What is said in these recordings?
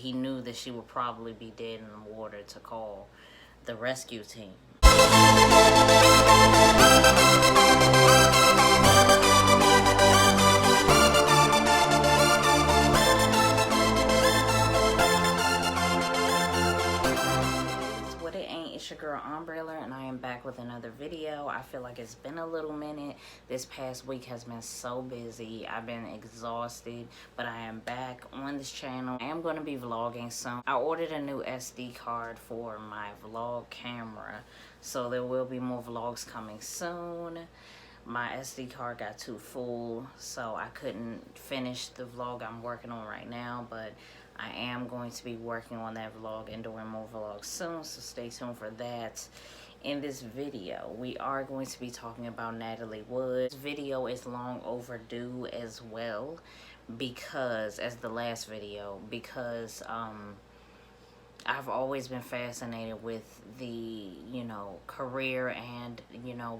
he knew that she would probably be dead in the water to call the rescue team. What it ain't, it's your girl AMBREALERTT, and I am back with another video. I feel like it's been a little minute. This past week has been so busy. I've been exhausted, but I am back on this channel. I am going to be vlogging soon. I ordered a new SD card for my vlog camera, so there will be more vlogs coming soon. My SD card got too full, so I couldn't finish the vlog I'm working on right now, but I am going to be working on that vlog and doing more vlogs soon, so stay tuned for that. In this video, we are going to be talking about Natalie Wood. This video is long overdue as well, because, as the last video, because I've always been fascinated with the, career and,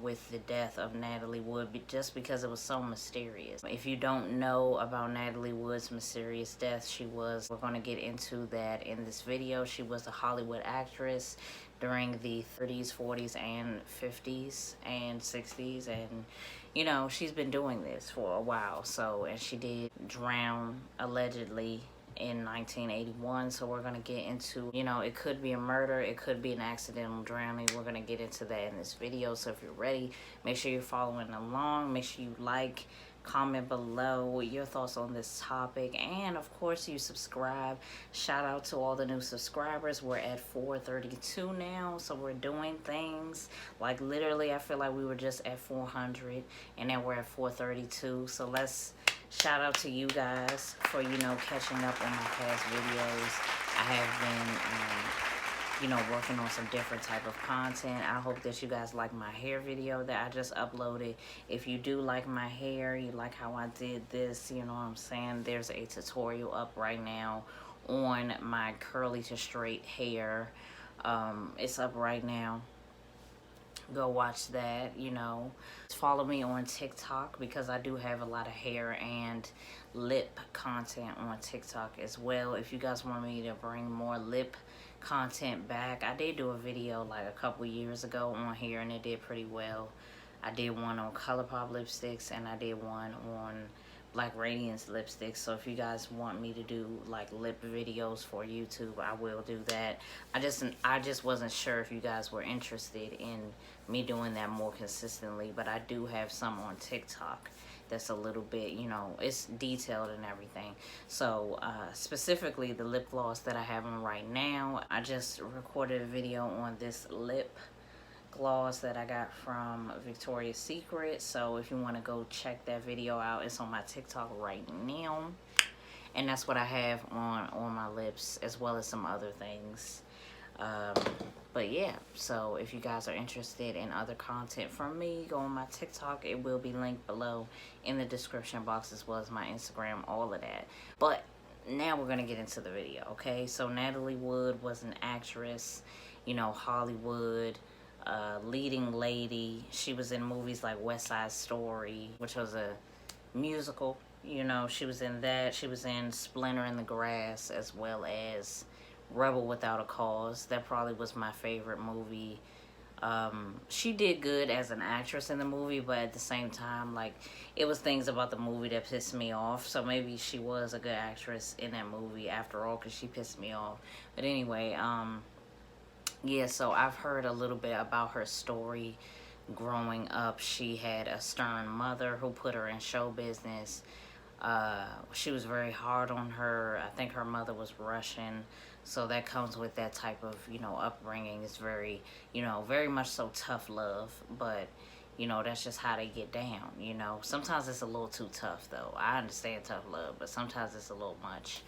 with the death of Natalie Wood, just because it was so mysterious. If you don't know about Natalie Wood's mysterious death, we're going to get into that in this video. She was a Hollywood actress during the 30s, 40s, and 50s, and 60s, and, she's been doing this for a while. So, and she did drown, allegedly, in 1981, so we're gonna get into, it could be a murder, it could be an accidental drowning. We're gonna get into that in this video, so if you're ready, make sure you're following along. Make sure you like, comment below your thoughts on this topic, and of course you subscribe. Shout out to all the new subscribers. We're at 432 now, so we're doing things. Like, literally, I feel like we were just at 400 and now we're at 432, so let's shout out to you guys for, catching up on my past videos. I have been, working on some different type of content. I hope that you guys like my hair video that I just uploaded. If you do like my hair, you like how I did this, you know what I'm saying, there's a tutorial up right now on my curly to straight hair. It's up right now. Go watch that. Follow me on TikTok, because I do have a lot of hair and lip content on TikTok as well. If you guys want me to bring more lip content back, I did do a video like a couple years ago on hair and it did pretty well. I did one on ColourPop lipsticks and I did one on Black Radiance lipsticks. So if you guys want me to do like lip videos for YouTube, I will do that. I just wasn't sure if you guys were interested in me doing that more consistently, but I do have some on TikTok that's a little bit, it's detailed and everything. So specifically the lip gloss that I have on right now, I just recorded a video on this lip gloss that I got from Victoria's Secret. So if you want to go check that video out, it's on my TikTok right now, and that's what I have on my lips, as well as some other things. But yeah, so if you guys are interested in other content from me, go on my TikTok. It will be linked below in the description box, as well as my Instagram, all of that. But now we're gonna get into the video, okay? So Natalie Wood was an actress, Hollywood, leading lady. She was in movies like West Side Story, which was a musical. She was in that. She was in Splendor in the Grass, as well as Rebel Without a Cause. That probably was my favorite movie. She did good as an actress in the movie, but at the same time, like, it was things about the movie that pissed me off. So maybe she was a good actress in that movie after all, because she pissed me off. But anyway, yeah, so I've heard a little bit about her story growing up. She had a stern mother who put her in show business. She was very hard on her. I think her mother was Russian, so that comes with that type of, upbringing. It's very, very much so tough love, but, that's just how they get down, Sometimes it's a little too tough, though. I understand tough love, but sometimes it's a little much.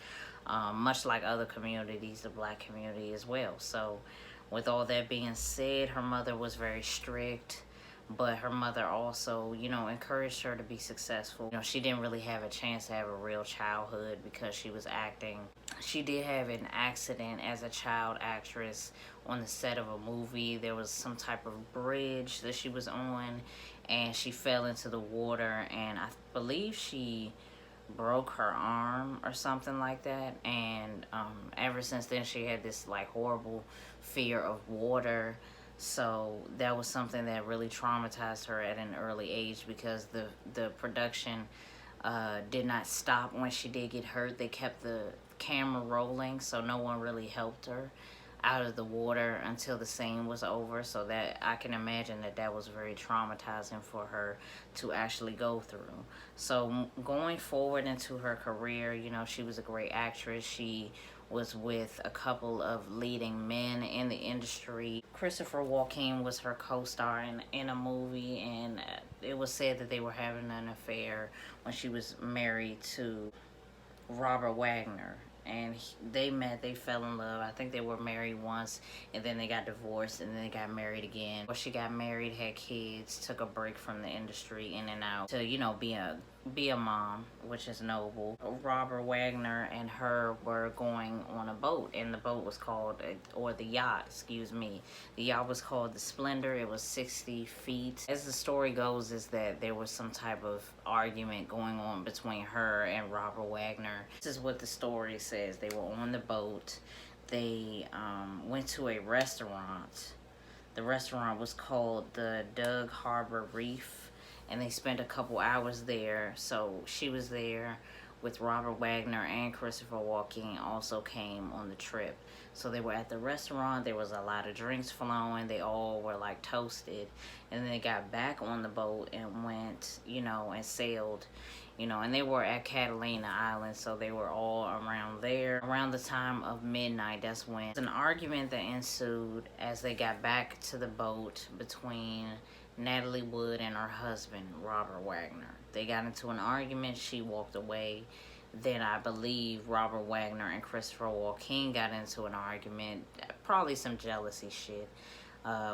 Much like other communities, the Black community as well. So with all that being said, her mother was very strict, but her mother also, encouraged her to be successful. She didn't really have a chance to have a real childhood because she was acting. She did have an accident as a child actress on the set of a movie. There was some type of bridge that she was on, and she fell into the water, and I believe she broke her arm or something like that, and ever since then she had this like horrible fear of water. So that was something that really traumatized her at an early age, because the production did not stop when she did get hurt. They kept the camera rolling, so no one really helped her out of the water until the scene was over. So that, I can imagine that that was very traumatizing for her to actually go through. So going forward into her career, you know, she was a great actress. She was with a couple of leading men in the industry. Christopher Walken was her co-star in a movie, and it was said that they were having an affair when she was married to Robert Wagner. And they met, they fell in love. I think they were married once, and then they got divorced, and then they got married again. Well, she got married, had kids, took a break from the industry, in and out, to, you know, be a mom, which is noble. Robert Wagner and her were going on a boat, and the boat was called, or the yacht, excuse me. The yacht was called the Splendor. It was 60 feet. As the story goes, is that there was some type of argument going on between her and Robert Wagner. This is what the story says. They were on the boat. They went to a restaurant. The restaurant was called the Dug Harbor Reef, and they spent a couple hours there. So she was there with Robert Wagner, and Christopher Walken also came on the trip. So they were at the restaurant. There was a lot of drinks flowing. They all were like toasted. And then they got back on the boat and went, you know, and sailed, you know, and they were at Catalina Island. So they were all around there. Around the time of midnight, that's when an argument that ensued as they got back to the boat between Natalie Wood and her husband, Robert Wagner. They got into an argument. She walked away. Then I believe Robert Wagner and Christopher Walken got into an argument. Probably some jealousy shit,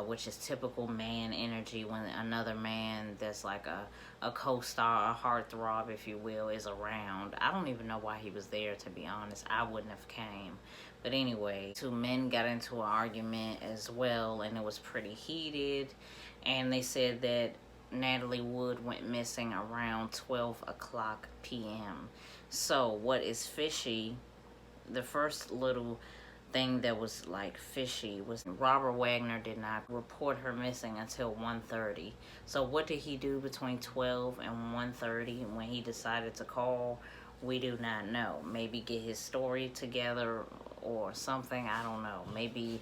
which is typical man energy when another man that's like a co-star, a heartthrob, if you will, is around. I don't even know why he was there, to be honest. I wouldn't have came. But anyway, two men got into an argument as well, and it was pretty heated. And they said that Natalie Wood went missing around 12 o'clock p.m. So what is fishy, the first little thing that was like fishy was Robert Wagner did not report her missing until 1:30. So what did he do between 12 and 1:30 when he decided to call? We do not know. Maybe get his story together or something. I don't know. Maybe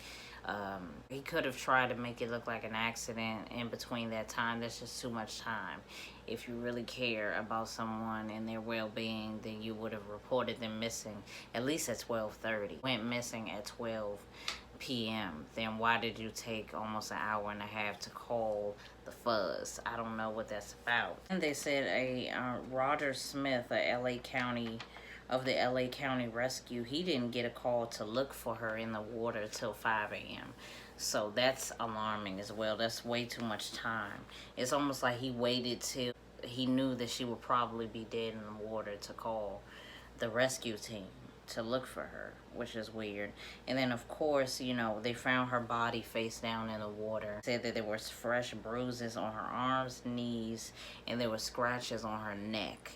he could have tried to make it look like an accident in between that time. That's just too much time. If you really care about someone and their well-being, then you would have reported them missing at least at 12:30. Went missing at 12 p.m. Then why did you take almost an hour and a half to call the fuzz? I don't know what that's about. And they said a Roger Smith, of the LA County Rescue, he didn't get a call to look for her in the water till 5 a.m. So that's alarming as well. That's way too much time. It's almost like he waited till he knew that she would probably be dead in the water to call the rescue team to look for her, which is weird. And then of course, you know, they found her body face down in the water. Said that there was fresh bruises on her arms, knees, and there were scratches on her neck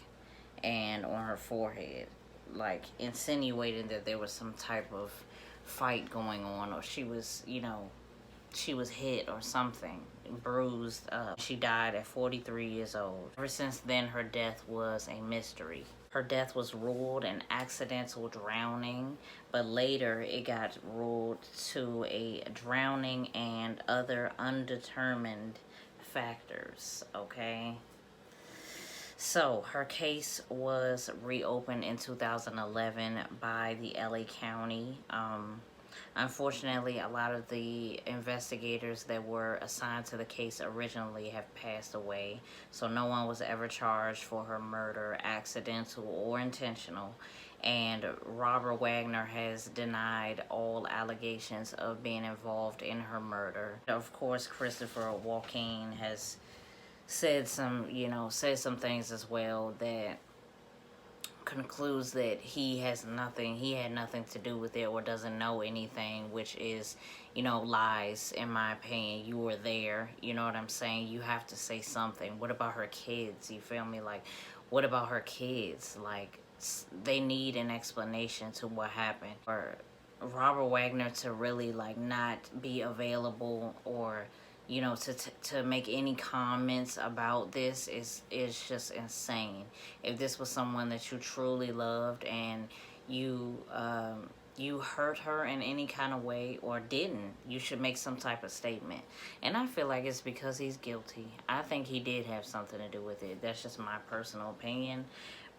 and on her forehead, like insinuating that there was some type of fight going on, or she was, you know, she was hit or something, bruised up. She died at 43 years old. Ever since then, her death was a mystery. Her death was ruled an accidental drowning, but later it got ruled to a drowning and other undetermined factors, okay? So her case was reopened in 2011 by the LA County. Unfortunately, a lot of the investigators that were assigned to the case originally have passed away, so no one was ever charged for her murder, accidental or intentional. And Robert Wagner has denied all allegations of being involved in her murder. Of course, Christopher Walken has said some things as well that concludes that he had nothing to do with it, or doesn't know anything, which is, you know, lies in my opinion. You were there, you know what I'm saying? You have to say something. What about her kids? You feel me? Like, what about her kids? Like, they need an explanation to what happened. Or Robert Wagner to really like not be available, or to make any comments about this is just insane. If this was someone that you truly loved and you hurt her in any kind of way or didn't, you should make some type of statement. And I feel like it's because he's guilty. I think he did have something to do with it. That's just my personal opinion.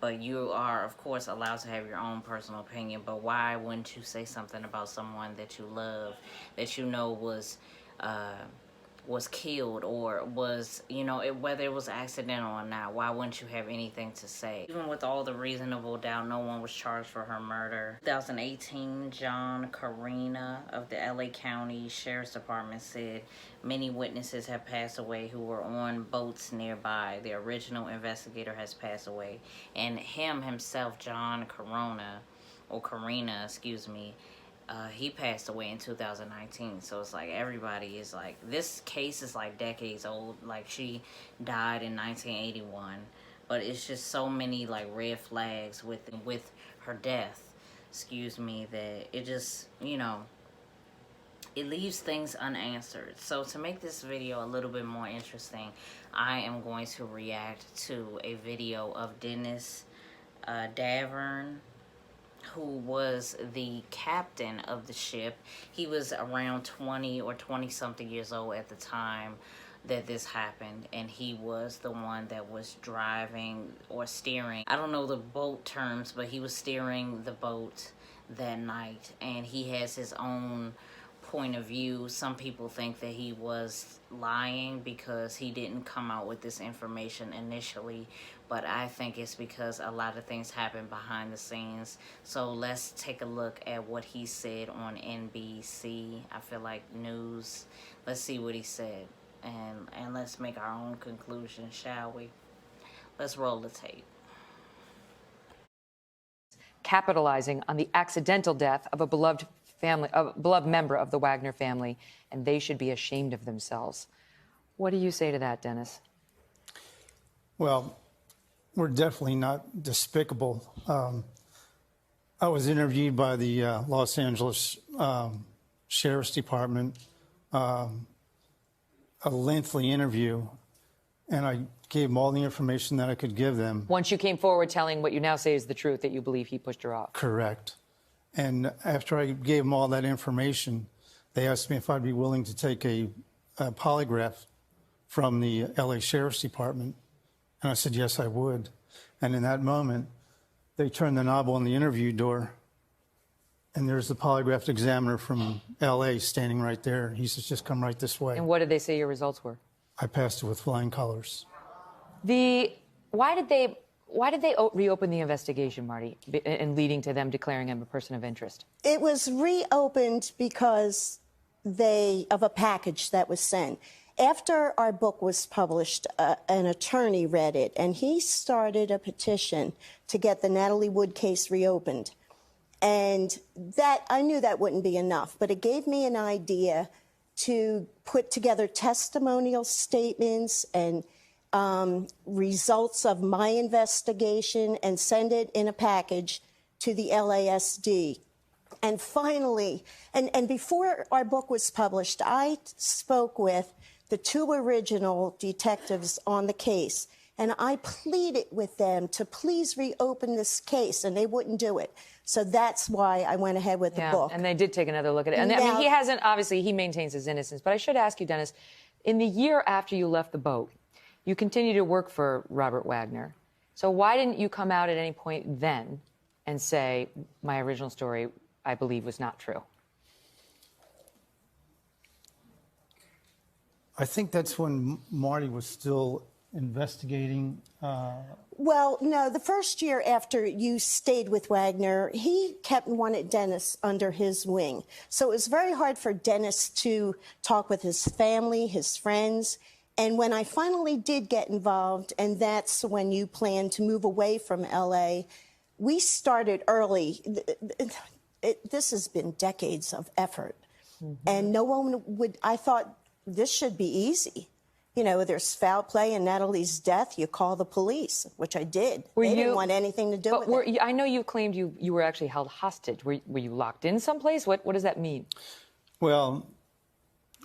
But you are, of course, allowed to have your own personal opinion. But why wouldn't you say something about someone that you love, that you know was killed, or was, whether it was accidental or not? Why wouldn't you have anything to say? Even with all the reasonable doubt, no one was charged for her murder. 2018, John Carina of the LA County Sheriff's Department said many witnesses have passed away who were on boats nearby. The original investigator has passed away. And himself, John Carina, excuse me, he passed away in 2019. So it's like everybody is like, this case is like decades old. Like, she died in 1981, but it's just so many like red flags with her death, excuse me, that it just, it leaves things unanswered. So to make this video a little bit more interesting, I am going to react to a video of Dennis Davern, who was the captain of the ship. He was around 20 or 20 something years old at the time that this happened, and he was the one that was driving or steering. I don't know the boat terms, but he was steering the boat that night, and he has his own point of view. Some people think that he was lying because he didn't come out with this information initially, but I think it's because a lot of things happen behind the scenes. So let's take a look at what he said on NBC. I feel like news. Let's see what he said, and let's make our own conclusion, shall we? Let's roll the tape. Capitalizing on the accidental death of a beloved member of the Wagner family, and they should be ashamed of themselves. What do you say to that, Dennis? Well, we're definitely not despicable. I was interviewed by the Los Angeles Sheriff's Department, a lengthy interview, and I gave them all the information that I could give them. Once you came forward telling what you now say is the truth, that you believe he pushed her off. Correct. And after I gave them all that information, they asked me if I'd be willing to take a polygraph from the LA Sheriff's Department. And I said, yes, I would. And in that moment, they turned the knob on the interview door, and there's the polygraph examiner from LA standing right there. He says, just come right this way. And what did they say your results were? I passed it with flying colors. Why did they reopen the investigation, Marty, and leading to them declaring him a person of interest? It was reopened because of a package that was sent. After our book was published, an attorney read it, and he started a petition to get the Natalie Wood case reopened. And that, I knew that wouldn't be enough, but it gave me an idea to put together testimonial statements and results of my investigation and send it in a package to the LASD. And finally, and before our book was published, I spoke with the two original detectives on the case, and I pleaded with them to please reopen this case, and they wouldn't do it. So that's why I went ahead with the book. And they did take another look at it. And I mean, he hasn't, obviously, he maintains his innocence. But I should ask you, Dennis, in the year after you left the boat, you continued to work for Robert Wagner. So why didn't you come out at any point then and say, my original story, I believe, was not true? I think that's when Marty was still investigating. Well, no, the first year after you stayed with Wagner, he wanted Dennis under his wing. So it was very hard for Dennis to talk with his family, his friends. And when I finally did get involved, and that's when you planned to move away from LA, we started early. This has been decades of effort. Mm-hmm. And no one would, I thought this should be easy. you know, there's foul play in Natalie's death, you call the police, which I did. They didn't want anything to do with it. I know you claimed you were actually held hostage. Were you locked in someplace? What does that mean? Well,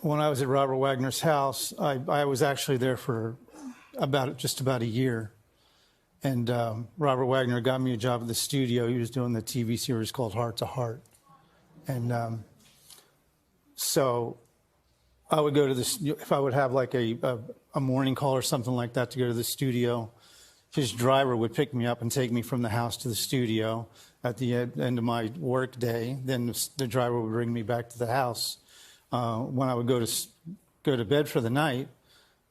when I was at Robert Wagner's house, I was actually there for just about a year. And Robert Wagner got me a job at the studio. He was doing the TV series called Heart to Heart. And so I would go to if I would have like a morning call or something like that to go to the studio, his driver would pick me up and take me from the house to the studio at the end of my work day. Then the driver would bring me back to the house. When I would go to bed for the night,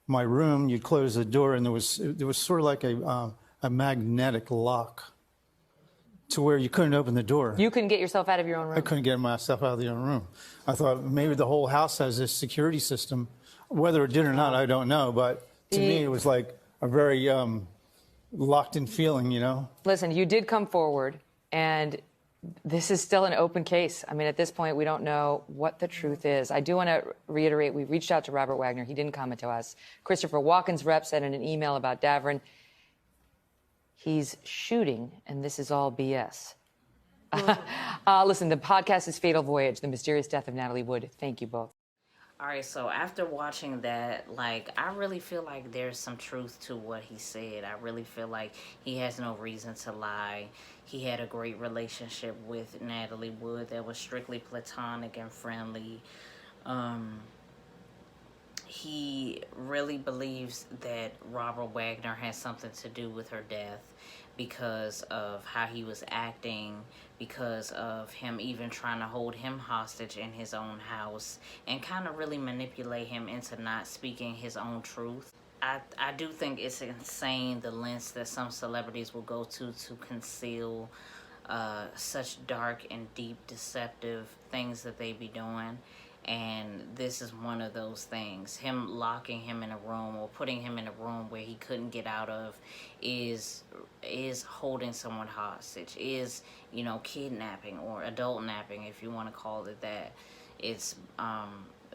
my room, you'd close the door, and there was sort of like a magnetic lock to where you couldn't open the door. You couldn't get yourself out of your own room? I couldn't get myself out of the own room. I thought maybe the whole house has this security system. Whether it did or not, I don't know. But to me, it was like a very locked-in feeling, you know? Listen, you did come forward, and this is still an open case. I mean, at this point, we don't know what the truth is. I do want to reiterate, we reached out to Robert Wagner. He didn't comment to us. Christopher Walken's rep said in an email about Davern, he's shooting, and this is all BS. Listen, the podcast is Fatal Voyage, The Mysterious Death of Natalie Wood. Thank you both. All right, so after watching that, like, I really feel like there's some truth to what he said. I really feel like he has no reason to lie. He had a great relationship with Natalie Wood that was strictly platonic and friendly. He really believes that Robert Wagner has something to do with her death because of how he was acting, because of him even trying to hold him hostage in his own house and kind of really manipulate him into not speaking his own truth. I do think it's insane the lengths that some celebrities will go to conceal such dark and deep deceptive things that they be doing. And this is one of those things. Him locking him in a room or putting him in a room where he couldn't get out of is holding someone hostage, is, you know, kidnapping or adult napping, if you want to call it that. It's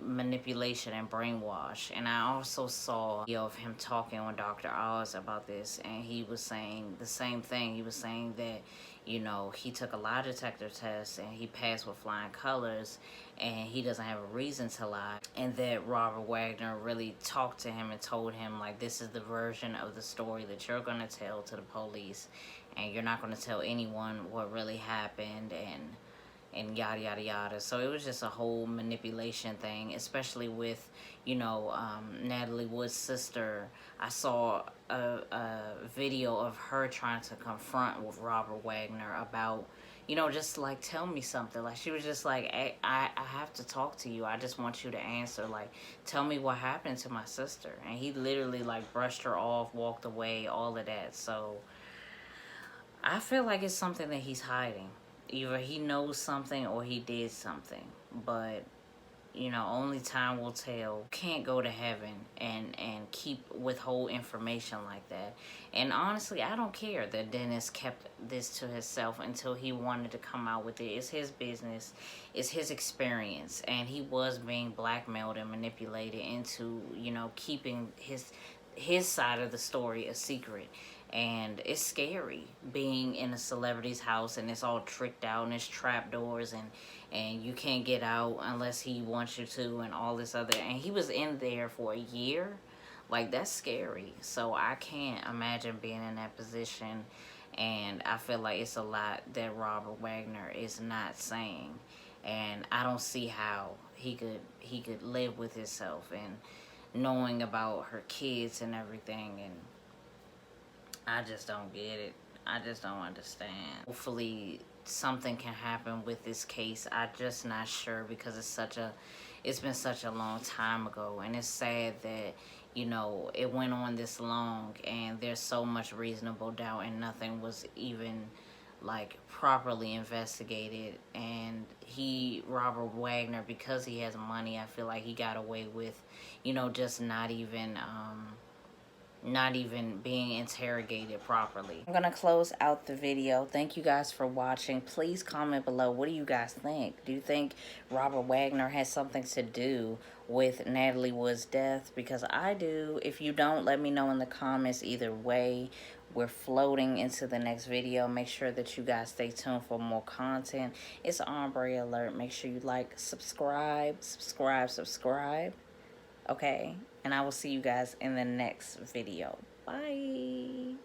manipulation and brainwash. And I also saw a video of him talking on Dr. Oz about this, and he was saying the same thing. He was saying that, you know, he took a lie detector test and he passed with flying colors, and he doesn't have a reason to lie. And that Robert Wagner really talked to him and told him, like, this is the version of the story that you're going to tell to the police, and you're not going to tell anyone what really happened, and yada, yada, yada. So it was just a whole manipulation thing, especially with, you know, Natalie Wood's sister. I saw a video of her trying to confront with Robert Wagner about, you know, just like, tell me something. Like, she was just like, I have to talk to you. I just want you to answer. Like, tell me what happened to my sister. And he literally, like, brushed her off, walked away, all of that. So I feel like it's something that he's hiding. Either he knows something or he did something. But, you know, only time will tell. Can't go to heaven and withhold information like that. And honestly, I don't care that Dennis kept this to himself until he wanted to come out with it. It's his business. It's his experience. And he was being blackmailed and manipulated into, you know, keeping his side of the story a secret. And it's scary being in a celebrity's house and it's all tricked out and it's trap doors and you can't get out unless he wants you to and all this other. And he was in there for a year. Like, that's scary. So I can't imagine being in that position. And I feel like it's a lot that Robert Wagner is not saying. And I don't see how he could live with himself and knowing about her kids and everything. And I just don't get it. I just don't understand. Hopefully something can happen with this case. I'm just not sure because it's been such a long time ago, and it's sad that, you know, it went on this long and there's so much reasonable doubt and nothing was even, like, properly investigated. And Robert Wagner, because he has money, I feel like he got away with, you know, just not even not even being interrogated properly. I'm gonna close out the video. Thank you guys for watching. Please comment below. What do you guys think? Do you think Robert Wagner has something to do with Natalie Wood's death? Because I do. If you don't, let me know in the comments. Either way, we're floating into the next video. Make sure that you guys stay tuned for more content. It's Ombre Alert. Make sure you like, subscribe. Okay, and I will see you guys in the next video. Bye.